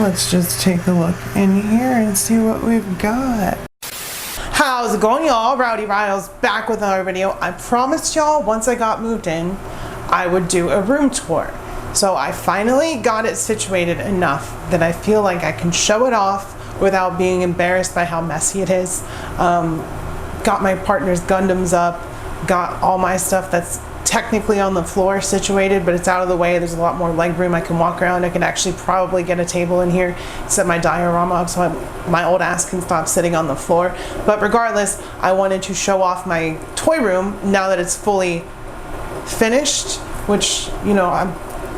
Let's just take a look in here and see what we've got. How's it going, y'all? Rowdy Riles back with another video. I promised y'all once I got moved in, I would do a room tour. So I finally got it situated enough that I feel like I can show it off without being embarrassed by how messy it is. Got my partner's Gundams up, got all my stuff that's technically on the floor situated, but it's out of the way. There's a lot more leg room. I can walk around. I can actually probably get a table in here, set my diorama up so my old ass can stop sitting on the floor. But regardless, I wanted to show off my toy room now that it's fully finished, which, you know, I'm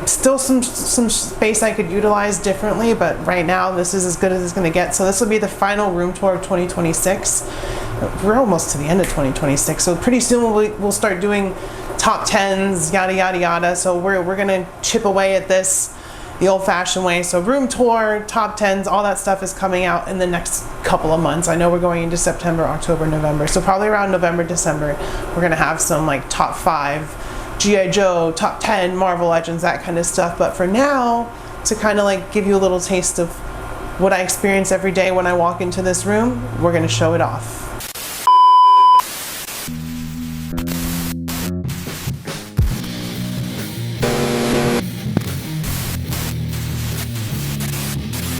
still some space I could utilize differently, but right now this is as good as it's going to get. So this will be the final room tour of 2026. We're almost to the end of 2026, so pretty soon we'll start doing top 10s, yada yada yada. So we're gonna chip away at this the old-fashioned way. So room tour, top 10s, all that stuff is coming out in the next couple of months. I know we're going into September, October, November, so probably around November, December we're gonna have some like top 5 G.I. Joe, top 10 Marvel Legends, that kind of stuff. But for now, to kind of like give you a little taste of what I experience every day when I walk into this room, we're gonna show it off.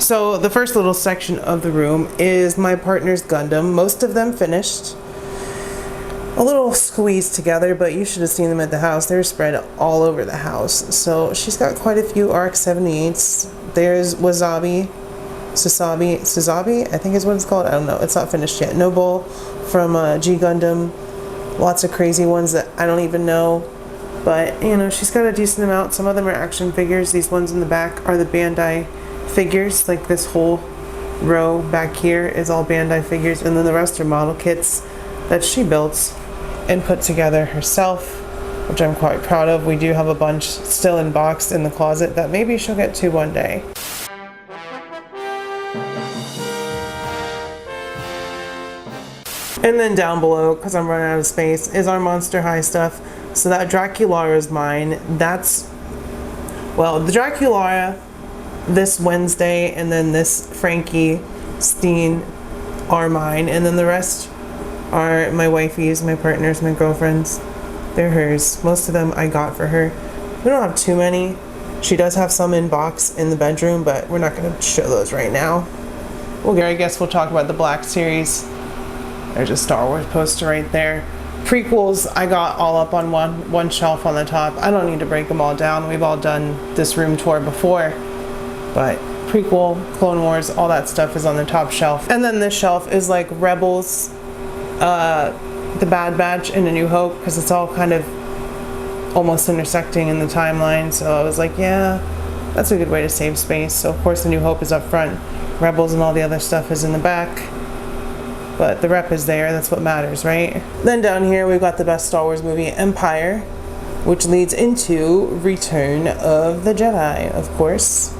So the first little section of the room is my partner's Gundam. Most of them finished. A little squeezed together, but you should have seen them at the house. They're spread all over the house. So she's got quite a few ARC 78s. There's Sazabi, I think is what it's called. I don't know. It's not finished yet. Noble from G Gundam. Lots of crazy ones that I don't even know. But, you know, she's got a decent amount. Some of them are action figures. These ones in the back are the Bandai figures. Like this whole row back here is all Bandai figures, and then the rest are model kits that she built and put together herself, which I'm quite proud of. We do have a bunch still in box in the closet that maybe she'll get to one day. And then down below, because I'm running out of space, is our Monster High stuff. So that Draculaura is mine. That's, well, the Draculaura this Wednesday and then this Frankie Steen are mine, and then the rest are my wifey's, my partner's, my girlfriend's. They're hers. Most of them I got for her. We don't have too many. She does have some in box in the bedroom, but we're not going to show those right now. Well, I guess we'll talk about the Black Series. There's a Star Wars poster right there. Prequels I got all up on one shelf on the top. I don't need to break them all down. We've all done this room tour before. But prequel, Clone Wars, all that stuff is on the top shelf. And then this shelf is like Rebels, the Bad Batch, and A New Hope, because it's all kind of almost intersecting in the timeline. So I was like, yeah, that's a good way to save space. So of course A New Hope is up front. Rebels and all the other stuff is in the back. But the rep is there, that's what matters, right? Then down here we've got the best Star Wars movie, Empire, which leads into Return of the Jedi, of course.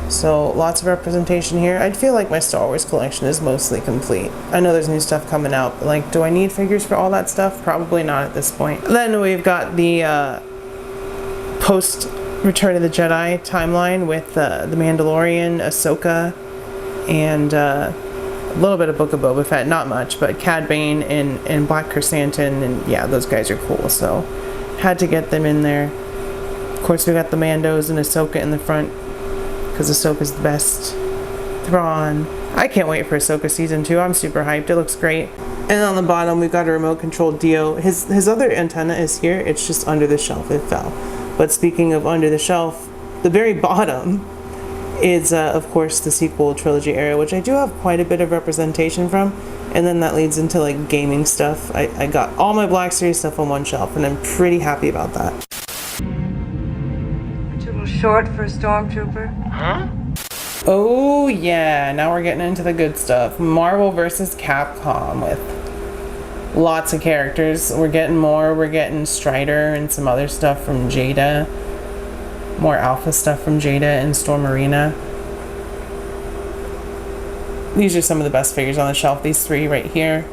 So lots of representation here. I feel like my Star Wars collection is mostly complete. I know there's new stuff coming out, but like, do I need figures for all that stuff? Probably not at this point. Then we've got the post Return of the Jedi timeline with the Mandalorian, Ahsoka, and a little bit of Book of Boba Fett. Not much, but Cad Bane and Black Chrysanthemum, and yeah, those guys are cool. So had to get them in there. Of course, we got the Mandos and Ahsoka in the front, because Ahsoka's the best. Thrawn. I can't wait for Ahsoka Season 2. I'm super hyped. It looks great. And on the bottom, we've got a remote-controlled Dio. His other antenna is here. It's just under the shelf. It fell. But speaking of under the shelf, the very bottom is, of course, the sequel trilogy era, which I do have quite a bit of representation from. And then that leads into, like, gaming stuff. I got all my Black Series stuff on one shelf, and I'm pretty happy about that. Short for a stormtrooper? Huh? Oh yeah, now we're getting into the good stuff. Marvel vs. Capcom with lots of characters. We're getting more. We're getting Strider and some other stuff from Jada. More Alpha stuff from Jada and Storm Arena. These are some of the best figures on the shelf. These three right here.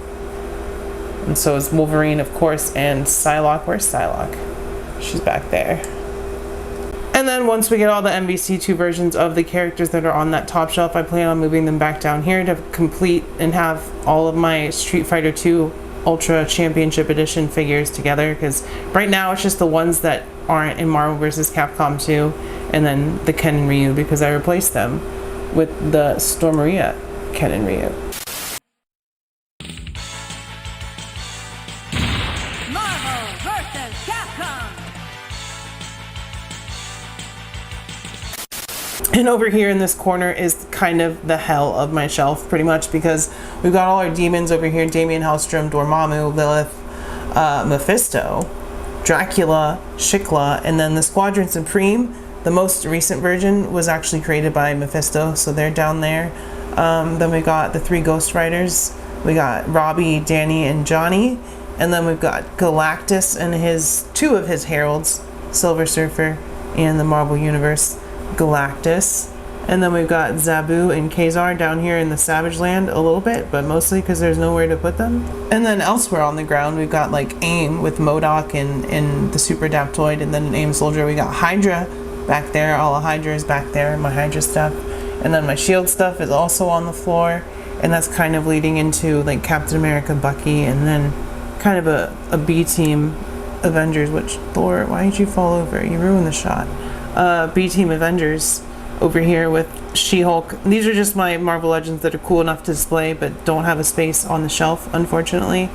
And so is Wolverine, of course, and Psylocke. Where's Psylocke? She's back there. And then once we get all the MVC2 versions of the characters that are on that top shelf, I plan on moving them back down here to complete and have all of my Street Fighter 2 Ultra Championship Edition figures together, because right now it's just the ones that aren't in Marvel vs. Capcom 2 and then the Ken and Ryu, because I replaced them with the Storm Maria Ken and Ryu. Marvel vs. Capcom. And over here in this corner is kind of the hell of my shelf, pretty much, because we've got all our demons over here: Damien Hellstrom, Dormammu, Lilith, Mephisto, Dracula, Shikla, and then the Squadron Supreme. The most recent version was actually created by Mephisto, so they're down there. Then we got the 3 Ghost Riders. We got Robbie, Danny, and Johnny. And then we've got Galactus and his 2 of his heralds, Silver Surfer and the Marvel Universe Galactus. And then we've got Zabu and Kazar down here in the Savage Land a little bit, but mostly because there's nowhere to put them. And then elsewhere on the ground, we've got like AIM with MODOK and the Super Adaptoid, and then an AIM Soldier. We got Hydra back there. All of Hydra is back there, my Hydra stuff. And then my Shield stuff is also on the floor, and that's kind of leading into like Captain America, Bucky, and then kind of a B-team Avengers, which, Thor, why did you fall over? You ruined the shot. B-team Avengers over here with She-Hulk. These are just my Marvel Legends that are cool enough to display but don't have a space on the shelf, unfortunately.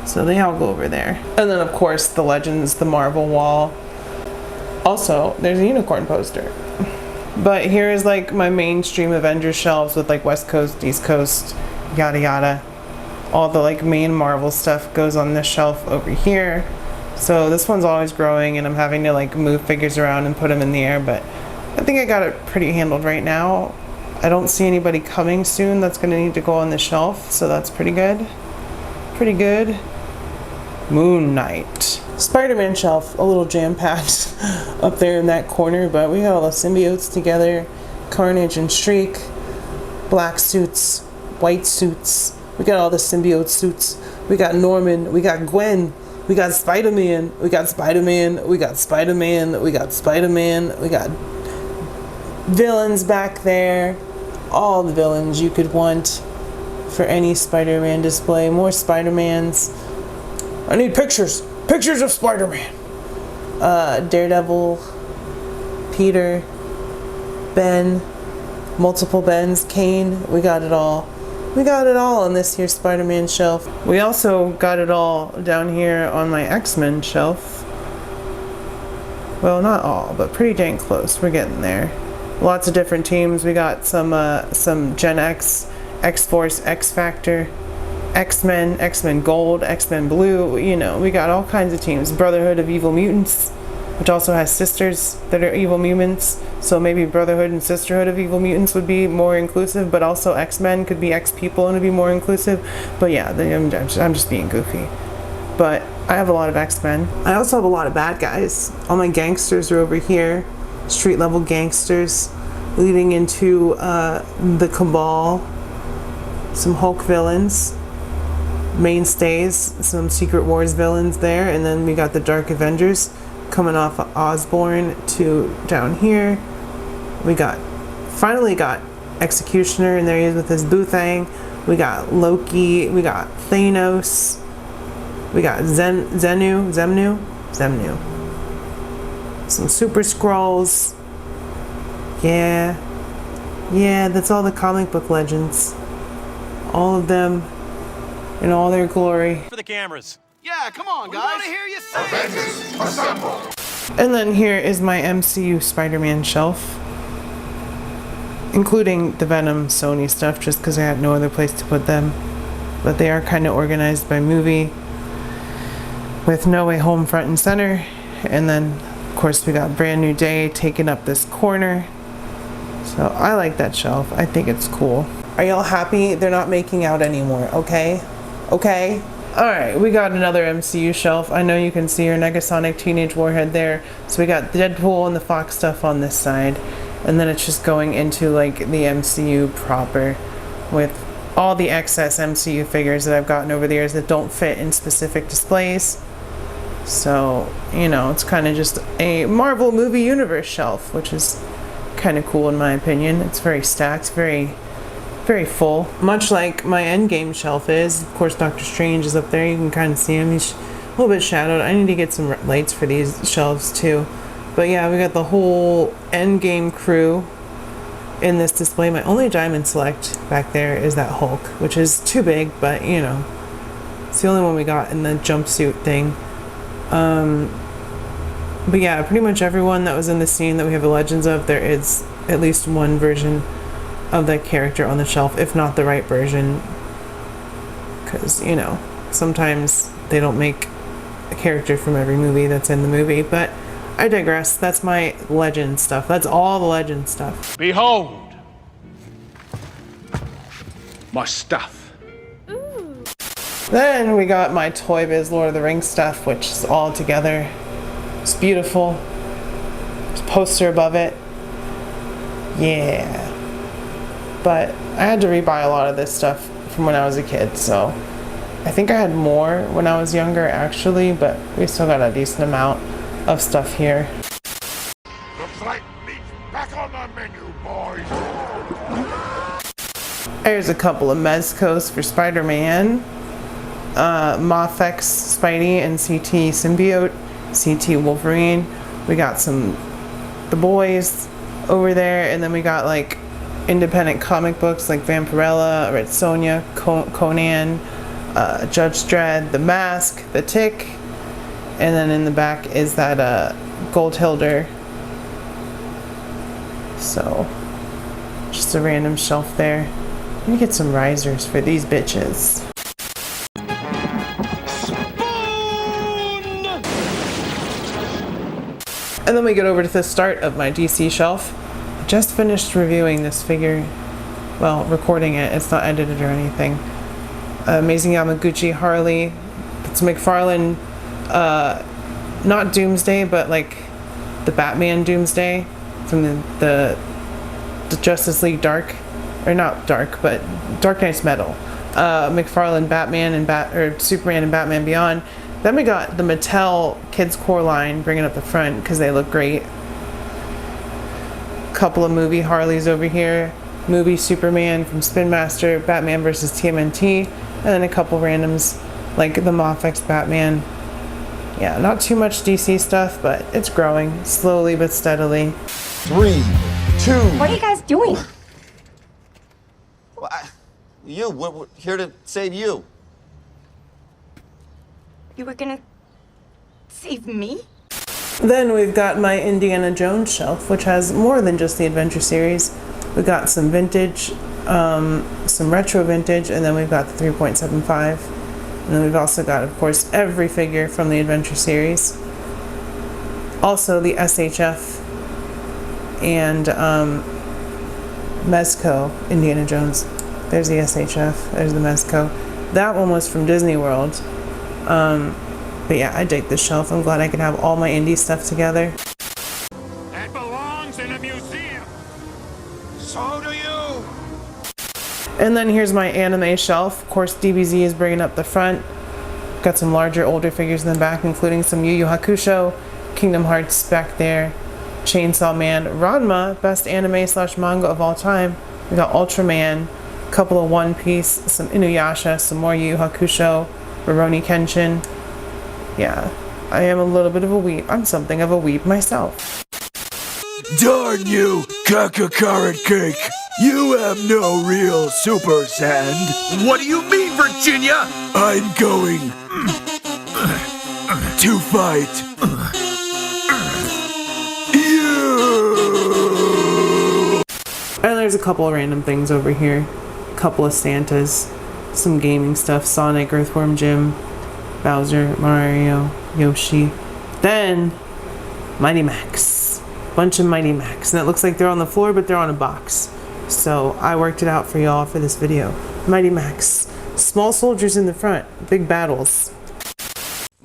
So they all go over there. And then of course the Legends, the Marvel wall. Also, there's a unicorn poster. But here is like my mainstream Avengers shelves with like West Coast, East Coast, yada yada. All the like main Marvel stuff goes on this shelf over here. So this one's always growing, and I'm having to like move figures around and put them in the air, but I think I got it pretty handled right now. I don't see anybody coming soon that's going to need to go on the shelf, so that's pretty good. Pretty good. Moon Knight. Spider-Man shelf, a little jam-packed up there in that corner, but we got all the symbiotes together. Carnage and Shriek, black suits, white suits. We got all the symbiote suits. We got Norman, we got Gwen, we got Spider-Man, we got Spider-Man, we got Spider-Man, we got Spider-Man, we got villains back there. All the villains you could want for any Spider-Man display. More Spider-Mans. I need pictures. Pictures of Spider-Man. Daredevil, Peter, Ben, multiple Bens, Kane. We got it all. We got it all on this here Spider-Man shelf. We also got it all down here on my X-Men shelf. Well, not all, but pretty dang close. We're getting there. Lots of different teams. We got some Gen X, X-Force, X-Factor, X-Men, X-Men Gold, X-Men Blue. You know, we got all kinds of teams. Brotherhood of Evil Mutants, which also has sisters that are evil mutants. So maybe Brotherhood and Sisterhood of Evil Mutants would be more inclusive, but also X-Men could be X-People and it'd be more inclusive. But yeah, I'm just being goofy. But I have a lot of X-Men. I also have a lot of bad guys. All my gangsters are over here. Street level gangsters leading into the Cabal. Some Hulk villains. Mainstays. Some Secret Wars villains there. And then we got the Dark Avengers coming off of Osborn to down here. We finally got Executioner, and there he is with his Boothang. We got Loki. We got Thanos. We got Zemnu. Some Super Skrulls. Yeah, that's all the comic book legends. All of them in all their glory. For the cameras. Yeah, come on, guys. I want to hear you say Avengers, assemble! And then here is my MCU Spider-Man shelf, including the Venom Sony stuff, just because I had no other place to put them. But they are kind of organized by movie, with No Way Home front and center. And then, of course, we got Brand New Day taking up this corner. So I like that shelf. I think it's cool. Are y'all happy they're not making out anymore? Okay? Alright, we got another MCU shelf. I know you can see your Negasonic Teenage Warhead there. So we got Deadpool and the Fox stuff on this side. And then it's just going into like the MCU proper with all the excess MCU figures that I've gotten over the years that don't fit in specific displays. So, you know, it's kind of just a Marvel movie universe shelf, which is kind of cool in my opinion. It's very stacked, very full. Much like my Endgame shelf is. Of course, Doctor Strange is up there. You can kind of see him. He's a little bit shadowed. I need to get some lights for these shelves too. But yeah, we got the whole Endgame crew in this display. My only Diamond Select back there is that Hulk, which is too big, but you know, it's the only one we got in the jumpsuit thing. But yeah, pretty much everyone that was in the scene that we have the legends of, there is at least one version of that character on the shelf, if not the right version, because you know, sometimes they don't make a character from every movie that's in the movie. But I digress. That's my legend stuff. That's all the legend stuff. Behold my stuff. Then we got my Toy Biz Lord of the Rings stuff, which is all together. It's beautiful. There's a poster above it. Yeah. But I had to rebuy a lot of this stuff from when I was a kid, so I think I had more when I was younger actually, but we still got a decent amount of stuff here. Looks like meat's back on the menu, boys. There's a couple of Mezcos for Spider-Man. Mafex Spidey and CT Symbiote, CT Wolverine. We got The Boys over there, and then we got like independent comic books like Vampirella, Red Sonja, Conan, Judge Dredd, The Mask, The Tick, and then in the back is that Goldhilder. So just a random shelf there. Let me get some risers for these bitches. And then we get over to the start of my DC shelf. Just finished reviewing this figure. Well, recording it. It's not edited or anything. Amazing Yamaguchi Harley. It's McFarlane, not Doomsday, but like the Batman Doomsday from the Justice League Dark, or not Dark, but Dark Knight's Metal. McFarlane Batman and Superman and Batman Beyond. Then we got the Mattel Kids Core line bringing up the front because they look great. Couple of movie Harleys over here. Movie Superman from Spin Master, Batman vs. TMNT, and then a couple randoms like the Mafex Batman. Yeah, not too much DC stuff, but it's growing slowly but steadily. 3, 2. What are you guys doing? Well, we're here to save you. You were gonna save me? Then we've got my Indiana Jones shelf, which has more than just the Adventure series. We got some vintage, some retro vintage, and then we've got the 3.75. And then we've also got, of course, every figure from the Adventure series. Also the SHF and Mezco Indiana Jones. There's the SHF, there's the Mezco. That one was from Disney World. But yeah, I dig this shelf. I'm glad I can have all my indie stuff together. That belongs in a museum. So do you. And then here's my anime shelf. Of course, DBZ is bringing up the front. Got some larger, older figures in the back, including some Yu Yu Hakusho, Kingdom Hearts back there, Chainsaw Man, Ranma, best anime / manga of all time. We got Ultraman, a couple of One Piece, some Inuyasha, some more Yu Yu Hakusho, Rurouni Kenshin. Yeah, I am a little bit of a weeb. I'm something of a weeb myself. Darn you, caca cake! You have no real super sand. What do you mean, Virginia? I'm going to fight you. And there's a couple of random things over here. A couple of Santas, some gaming stuff, Sonic, Earthworm Jim, Bowser, Mario, Yoshi. Then Mighty Max. Bunch of Mighty Max. And it looks like they're on the floor, but they're on a box. So I worked it out for y'all for this video. Mighty Max. Small soldiers in the front. Big battles.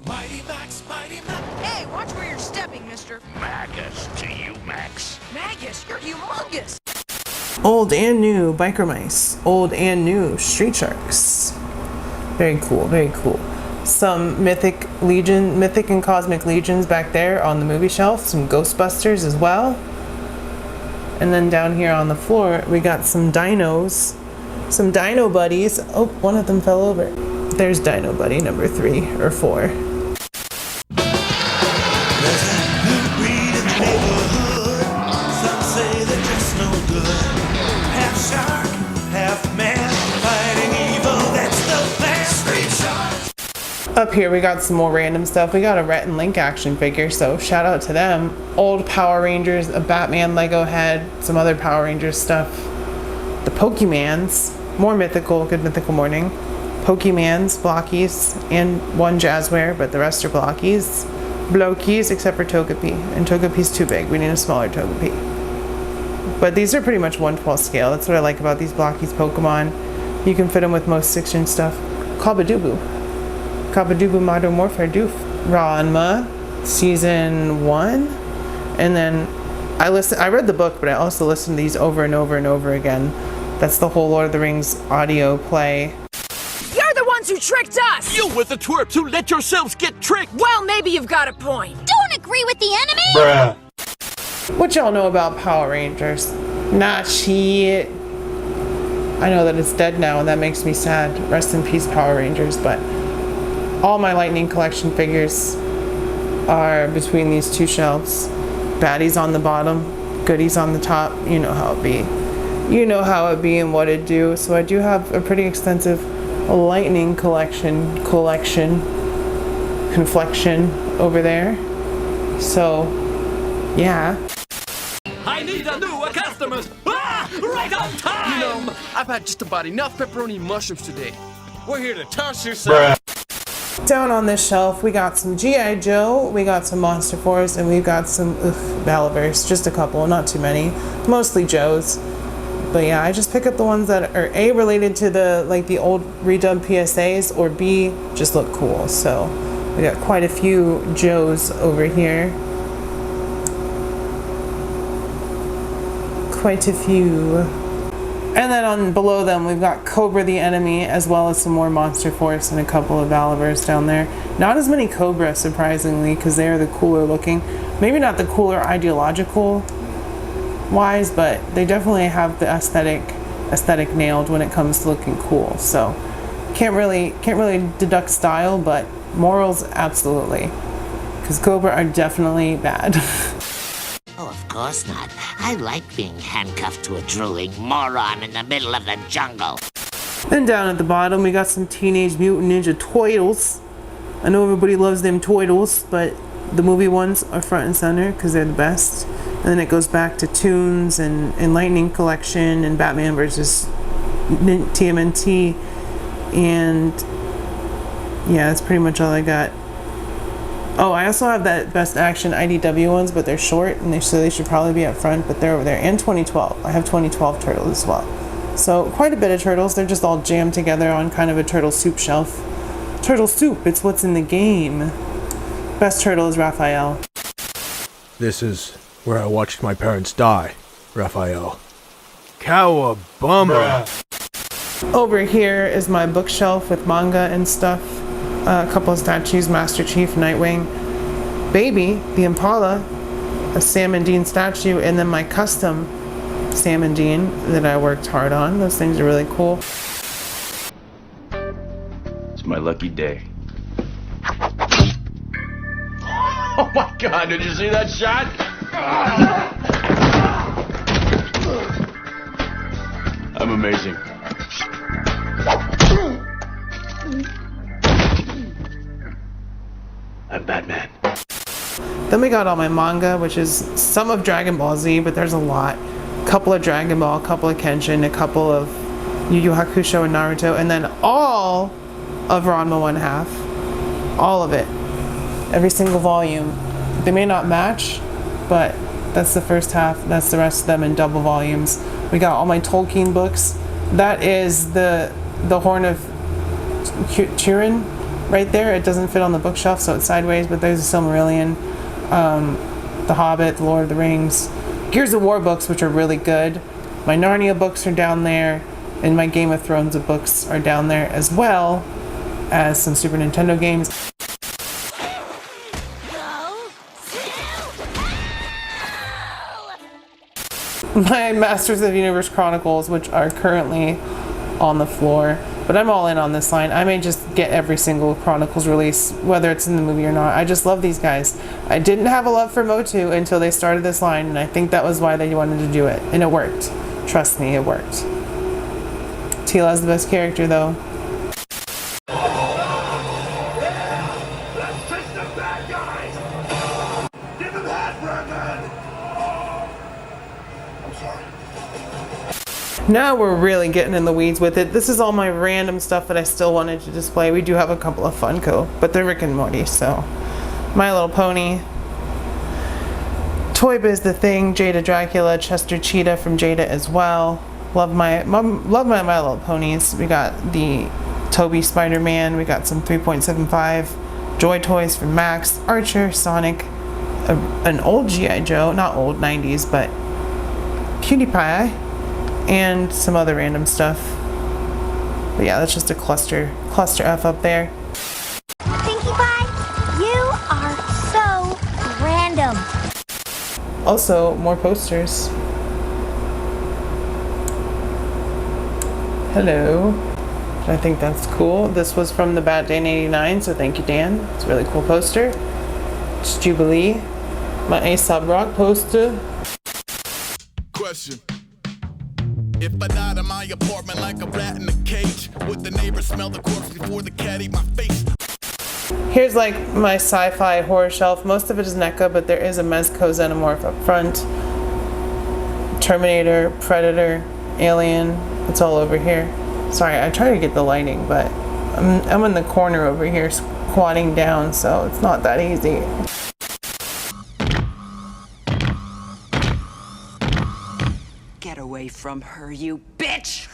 Mighty Max, Mighty Max. Hey, watch where you're stepping, mister. Magus to you, Max. Magus, you're humongous. Old and new Biker Mice. Old and new Street Sharks. Very cool, very cool. some mythic and cosmic legions back there on the movie shelf, some Ghostbusters as well. And then down here on the floor, we got some dinos, some dino buddies. Oh, one of them fell over. There's Dino Buddy number 3 or 4. Up here we got some more random stuff. We got a Rhett and Link action figure, so shout out to them. Old Power Rangers, a Batman Lego head, some other Power Rangers stuff. The Pokemans, more mythical, good mythical morning. Pokemans, blockies, and one Jazzware, but the rest are blockies. Blokies, except for Togepi, and Togepi's too big. We need a smaller Togepi. But these are pretty much 1/12 scale. That's what I like about these blockies Pokemon. You can fit them with most 6-inch stuff. Kabadubu. Kabadubu Modern Warfare Doof. Ranma, Season 1. And then I read the book, but I also listened to these over and over and over again. That's the whole Lord of the Rings audio play. You're the ones who tricked us! You were the twerps who let yourselves get tricked! Well, maybe you've got a point. Don't agree with the enemy? Bruh. What y'all know about Power Rangers? Nah, shit. I know that it's dead now, and that makes me sad. Rest in peace, Power Rangers, but all my Lightning Collection figures are between these two shelves. Baddies on the bottom, goodies on the top. You know how it be. You know how it be and what it do. So I do have a pretty extensive Lightning Collection conflection over there. So, yeah. I need a new customers! Ah, right on time! You know, I've had just about enough pepperoni mushrooms today. We're here to toss yourself. Bruh. Down on this shelf, we got some G.I. Joe, we got some Monster Force, and we've got some Balivers. Just a couple, not too many. Mostly Joes. But yeah, I just pick up the ones that are A, related to the old redubbed PSAs, or B, just look cool. So we got quite a few Joes over here. Quite a few. And then on below them, we've got Cobra the Enemy, as well as some more Monster Force and a couple of Balivers down there. Not as many Cobra, surprisingly, because they are the cooler looking. Maybe not the cooler ideological wise, but they definitely have the aesthetic nailed when it comes to looking cool. So can't really deduct style, but morals absolutely, because Cobra are definitely bad. Oh, of course not. I like being handcuffed to a drooling moron in the middle of the jungle. Then down at the bottom, we got some Teenage Mutant Ninja Turtles. I know everybody loves them Turtles, but the movie ones are front and center because they're the best. And then it goes back to Toons and Lightning Collection and Batman versus TMNT. And yeah, that's pretty much all I got. Oh, I also have that Best Action IDW ones, but they're short, and so they should probably be up front, but they're over there. And 2012. I have 2012 Turtles as well. So quite a bit of Turtles. They're just all jammed together on kind of a Turtle Soup shelf. Turtle Soup, it's what's in the game. Best Turtle is Raphael. This is where I watched my parents die, Raphael. Cowabunga! Over here is my bookshelf with manga and stuff. A couple of statues, Master Chief, Nightwing, Baby, the Impala, a Sam and Dean statue, and then my custom Sam and Dean that I worked hard on. Those things are really cool. It's my lucky day. Oh my god, did you see that shot? I'm amazing. I'm Batman. Then we got all my manga, which is some of Dragon Ball Z, but there's a lot. A couple of Dragon Ball, a couple of Kenshin, a couple of Yu Yu Hakusho and Naruto, and then all of Ranma 1/2. All of it. Every single volume. They may not match, but that's the first half. That's the rest of them in double volumes. We got all my Tolkien books. That is the Horn of Turin right there. It doesn't fit on the bookshelf, so it's sideways, but there's a Silmarillion, The Hobbit, The Lord of the Rings, Gears of War books, which are really good. My Narnia books are down there, and my Game of Thrones books are down there as well. as some Super Nintendo games. My Masters of the Universe Chronicles, which are currently on the floor, but I'm all in on this line. I may just get every single Chronicles release, whether it's in the movie or not. I just love these guys. I didn't have a love for Motu until they started this line, and I think that was why they wanted to do it, and it worked. Trust me, it worked. Tila's the best character, though. Let's take the bad guys! Give him half record! I'm sorry. Now we're really getting in the weeds with it. This is all my random stuff that I still wanted to display. We do have a couple of Funko, but they're Rick and Morty, so. My Little Pony. Toy Biz The Thing, Jada Dracula, Chester Cheetah from Jada as well. Love my My Little Ponies. We got the Toby Spider-Man. We got some 3.75 Joy Toys from Max, Archer, Sonic, an old G.I. Joe, not old, 90s, but PewDiePie, and some other random stuff. But yeah, that's just a cluster F up there. Pinkie Pie, you are so random. Also, more posters. Hello. I think that's cool. This was from the Bat Day in '89, so thank you, Dan. It's a really cool poster. It's Jubilee. My A$AP Rock poster. Question. If I died in my apartment like a rat in a cage, would the neighbors smell the corpse before the cat ate my face? Here's like my sci-fi horror shelf. Most of it is NECA, but there is a Mezco Xenomorph up front. Terminator, Predator, Alien. It's all over here. Sorry, I try to get the lighting, but I'm in the corner over here squatting down, so it's not that easy. Get away from her, you bitch!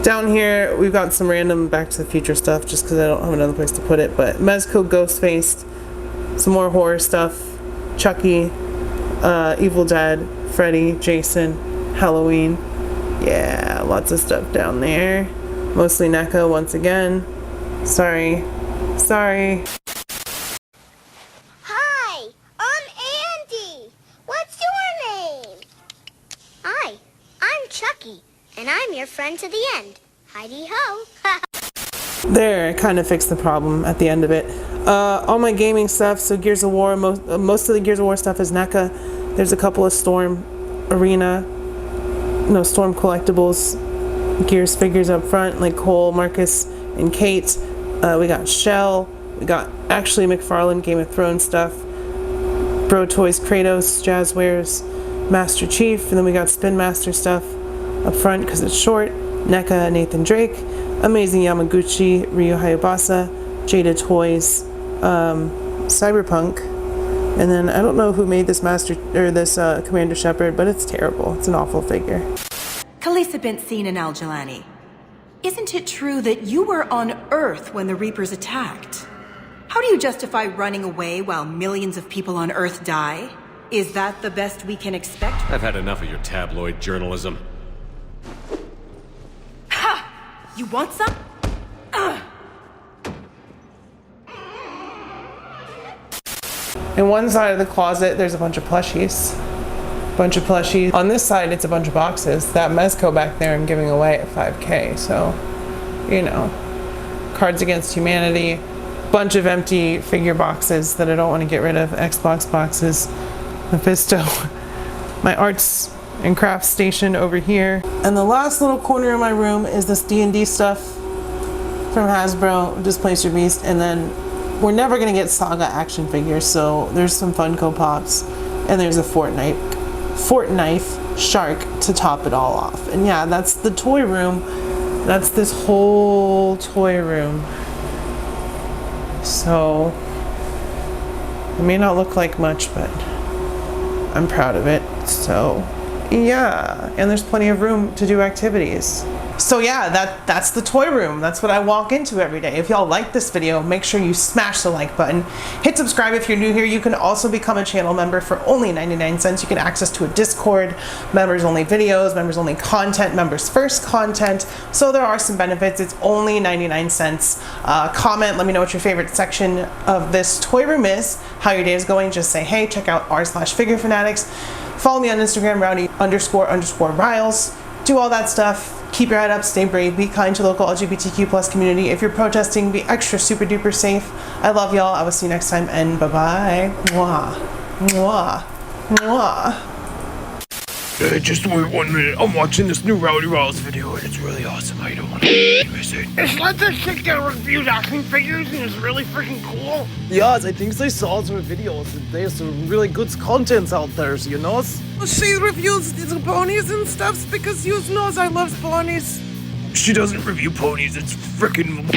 Down here, we've got some random Back to the Future stuff, just because I don't have another place to put it, but Mezco Ghostface, some more horror stuff, Chucky, Evil Dead, Freddy, Jason, Halloween. Yeah, lots of stuff down there. Mostly NECA once again. Sorry. Hi, I'm Andy. What's your name? Hi, I'm Chucky, and I'm your friend to the end. Heidi-ho. There, I kind of fixed the problem at the end of it. All my gaming stuff, so Gears of War, most of the Gears of War stuff is NECA. There's a couple of Storm collectibles, Gears figures up front, like Cole, Marcus, and Kate. We got Shell. We got actually McFarlane Game of Thrones stuff. Bro Toys, Kratos, Jazzwares, Master Chief, and then we got Spin Master stuff up front because it's short. NECA, Nathan Drake, Amazing Yamaguchi, Ryu Hayabasa, Jada Toys, Cyberpunk, and then I don't know who made this Commander Shepard, but it's terrible. It's an awful figure. Khaleesa bint Seen and Al-Jalani. Isn't it true that you were on Earth when the Reapers attacked? How do you justify running away while millions of people on Earth die? Is that the best we can expect? I've had enough of your tabloid journalism. Ha! You want some? In one side of the closet, there's a bunch of plushies. On this side, it's a bunch of boxes. That Mezco back there I'm giving away at 5K, so, you know. Cards Against Humanity, bunch of empty figure boxes that I don't want to get rid of, Xbox boxes, Mephisto, my arts and crafts station over here. And the last little corner of my room is this D&D stuff from Hasbro, Displace Your Beast, and then we're never going to get Saga action figures, so there's some Funko Pops, and there's a Fortnite shark to top it all off. And yeah, that's the toy room. That's this whole toy room. So, it may not look like much, but I'm proud of it. So, yeah, and there's plenty of room to do activities. So yeah, that's the toy room. That's what I walk into every day. If y'all like this video, make sure you smash the like button. Hit subscribe if you're new here. You can also become a channel member for only 99 cents. You get access to a Discord, members only videos, members only content, members first content. So there are some benefits. It's only 99 cents. Comment, let me know what your favorite section of this toy room is, how your day is going. Just say, hey, check out r/figurefanatics. Follow me on Instagram, rowdy__riles. Do all that stuff. Keep your head up, stay brave, be kind to local LGBTQ+ community. If you're protesting, be extra super duper safe. I love y'all. I will see you next time, and bye-bye. Mwah. Mwah. Mwah. Just wait 1 minute. I'm watching this new Rowdy Riles video and it's really awesome. I don't want to miss it. It's like this chick that reviews action figures and it's really freaking cool. Yes, I think I saw her videos. There's some really good content out there, you know? She reviews the ponies and stuff because you knows I love ponies. She doesn't review ponies. It's freaking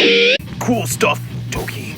cool stuff, Toki.